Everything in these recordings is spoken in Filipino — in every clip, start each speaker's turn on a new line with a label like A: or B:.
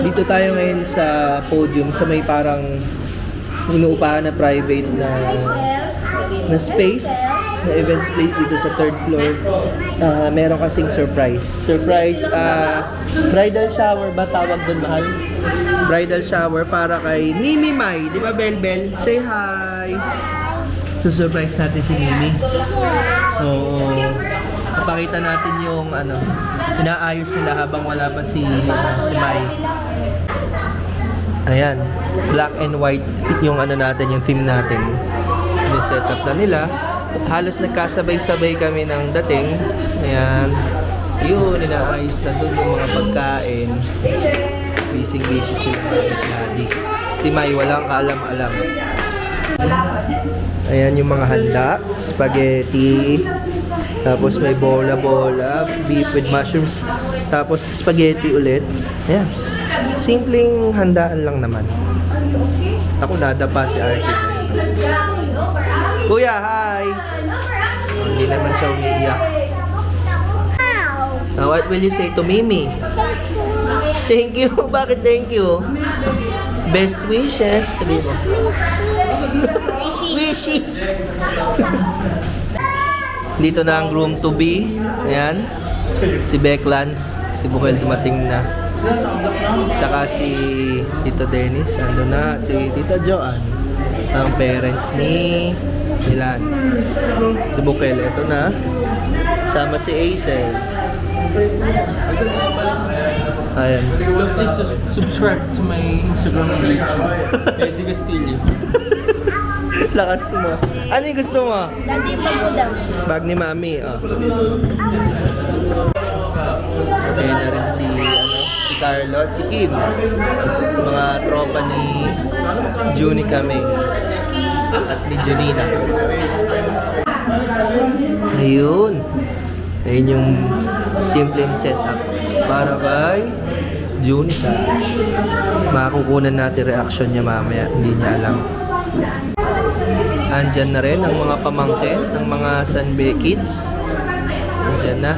A: Dito tayo ngayon sa podium sa may parang inuupahan na private na space, na event space dito sa third floor. Meron kasing surprise, bridal shower ba tawag doon, mahal? Bridal shower para kay Mimi Mai, di ba, Bel? Say hi! Surprise natin si Mimi. Oo. Papakita natin yung inaayos nila habang wala pa si Mai. Ayan, black and white yung natin, yung theme natin. Yung setup na nila. Halos nagkasabay-sabay kami ng dating. Ayan. Yun, inaayos na dun yung mga pagkain. Busy sila lagi. Si Mai walang kaalam-alam. Ayan yung mga handa. Spaghetti. Tapos may bola-bola. Beef with mushrooms. Tapos spaghetti ulit. Ayan. Simpleng handaan lang naman. Ako nadapa si Arkin. Kuya, hi! Hindi naman siya umiiyak. Now, what will you say to Mimi? Thank you. Bakit thank you? Best wishes. Sabi mo. Wishes. Dito na ang groom to be. Ayan. Si Becklance. Si Bukel dumating na. Tsaka si Tito Dennis. Ando na. Si Tita Joanne. Ang parents ni Lance. Si Bukel. Ito na. Sama si Aisel. Ayan.
B: Please subscribe to my Instagram and YouTube. Ezzy Castillo.
A: Lakas mo. Ano yung gusto mo?
C: Dati pa po daw.
A: Bag ni Mami. Oh. Ayan na rin si Carlo at si Kim. Mga tropa ni Juni kami. At ni Janina. Ayun. Ayun yung simpleng setup para kay Junica. Makukunan natin reaction niya mamaya. Hindi niya alam. Andyan na rin ang mga pamangkin ng mga Sanbe kids. Andyan na.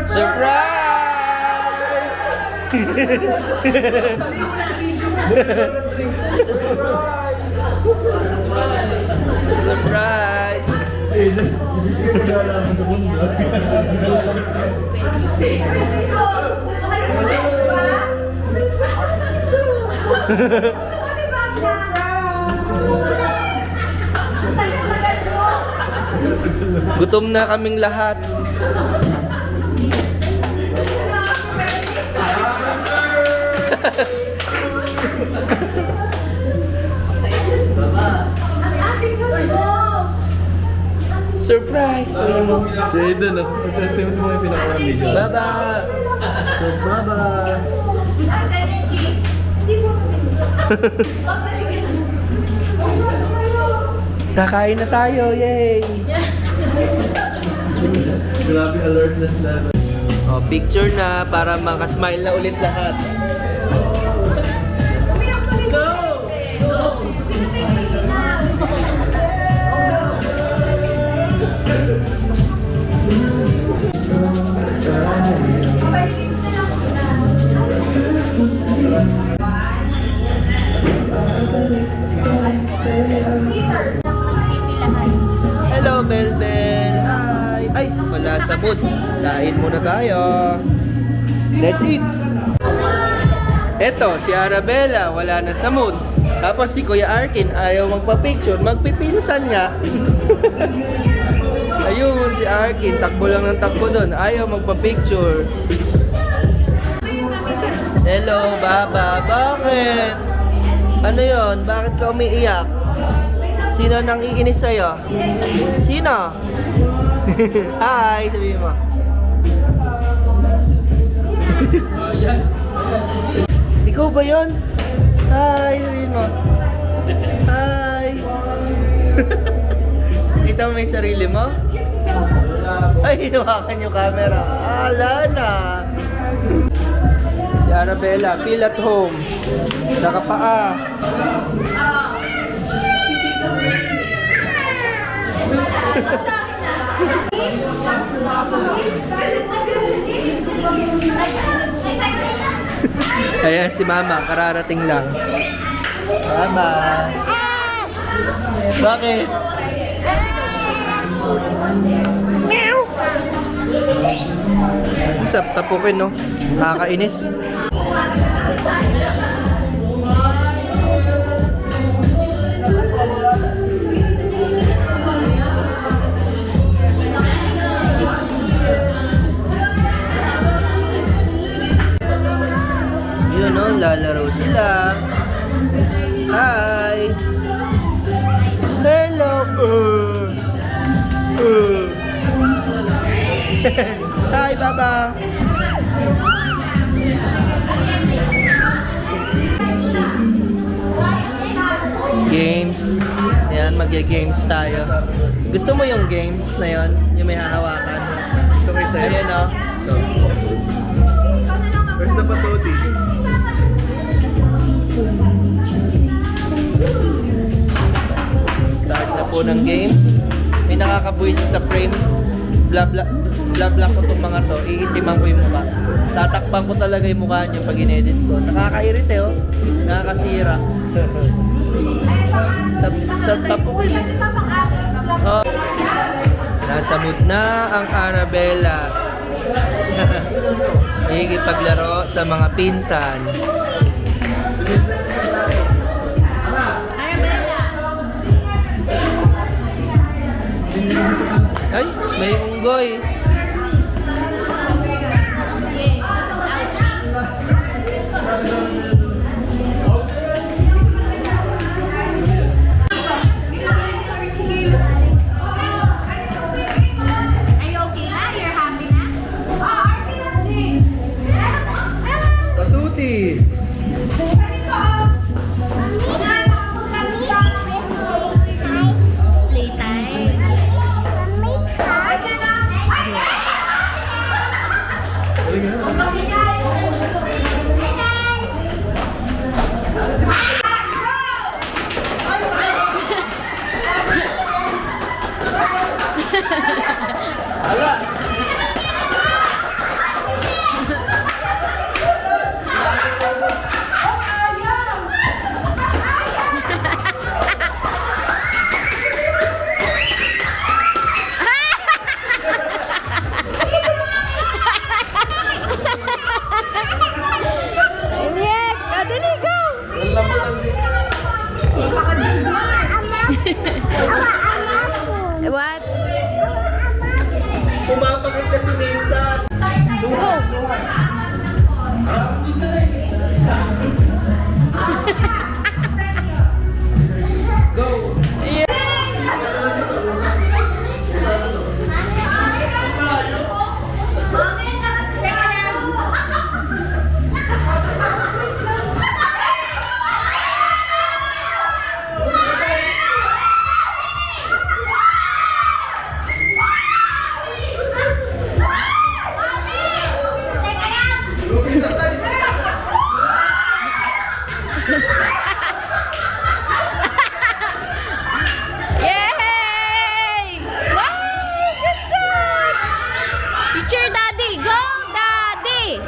A: Surprise! Surprise! Gutom na kaming lahat. Surprise!
D: Si Aiden, no? Ito mo yung pinakaramig.
A: Baba! So, baba! Kakain na tayo! Yay!
D: Grabe alertness na.
A: Oh, picture na para makasmile na ulit lahat. Hello, Belbel! Hi! Ay, wala sa mood. Kain muna tayo. Let's eat! Eto, si Arabella, wala na sa mood. Tapos si Kuya Arkin, ayaw magpa-picture. Magpipinsan nga. Ayun, si Arkin, takbo lang ng takbo doon. Ayaw magpa-picture. Hello, Baba. Bakit? Ano yon? Bakit ka umiiyak? Sino nang iinis sa'yo? Sino? Hi, sabihin mo. Ikaw ba yun? Hi, sabihin mo. Hi. Kita mo may sarili mo? Ay, hinawakan yung camera. Ala na. Si Arabella, feel at home. Nakapaa. Ayan si Mama, kararating lang. Mama. Bakit? Meow. Sap, tapukin, no? Nakakainis. Yun, no? Lalaro sila. Hi! Hello! Hi, Baba! Games. Ayan, mag-games tayo. Gusto mo yung games na yon? Yung may hahawakan?
D: Gusto ko isa.
A: Ayan, no?
D: Where's the patoti?
A: Start na po ng games. May nakakabuisit sa frame. Bla-bla ko itong mga to. Iitiman ko yung mukha. Tatakpan ko talaga yung mukha niyo pag in-edit ko. Nakakairite, oh. Nakakasira. Sa top ko yun. Oh. Nasa mood na ang Arabella. Paglaro sa mga pinsan. Ay, may unggoy.
D: Patoti!
C: What?
A: Pumapakit na si Minsan.
C: Go! Yay! Wow! Good job! Picture Daddy! Go, Daddy!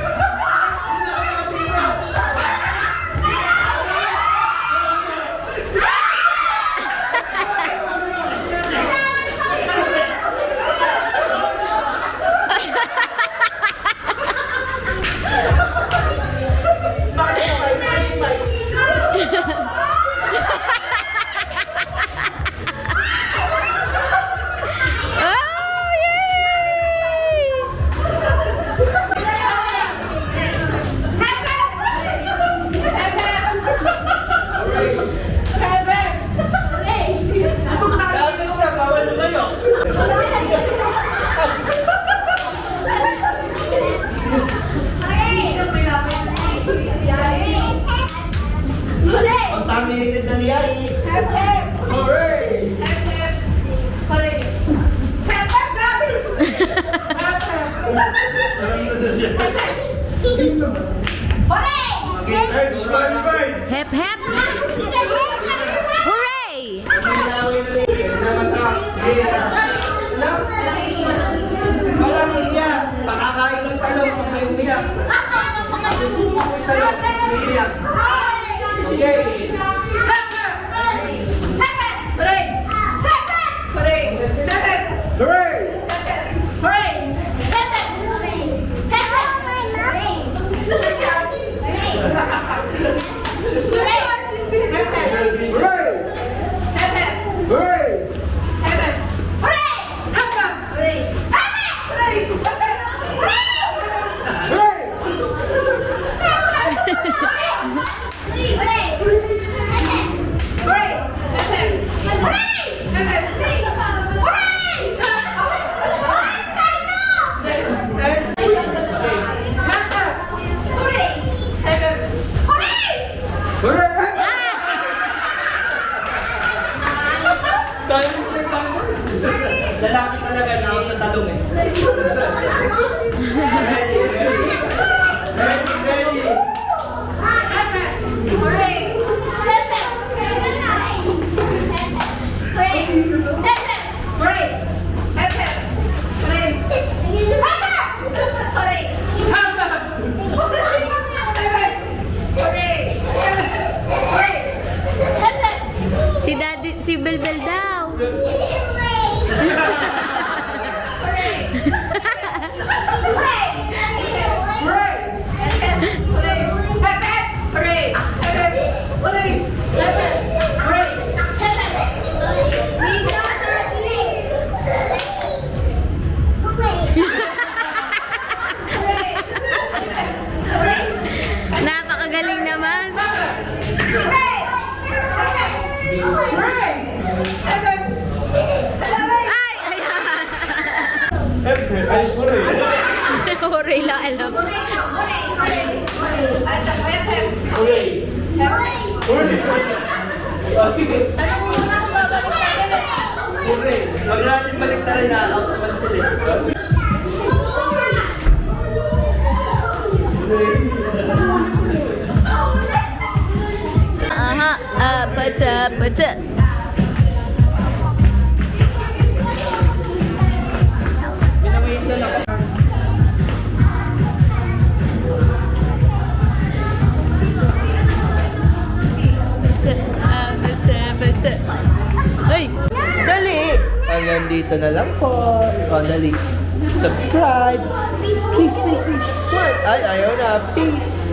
C: Oh, yay!
A: Contaminated na niya.
C: Hep, hep! Hooray!
A: Sige. Lalaki talaga na ako sa talong eh. Ready.
C: Si Daddy, si Belbel daw. Napakagaling naman. Ay! Ayan. Hooray lang alam.
A: Huwag natin baliktarin na ako. Pansin eh.
C: Aha, pata, pata.
A: Pinamayisan ako.
C: Pata. Ay!
A: Dali! Hanggang dito na lang po. O, dali. Subscribe. Please. What? Ay, ayaw na. Peace.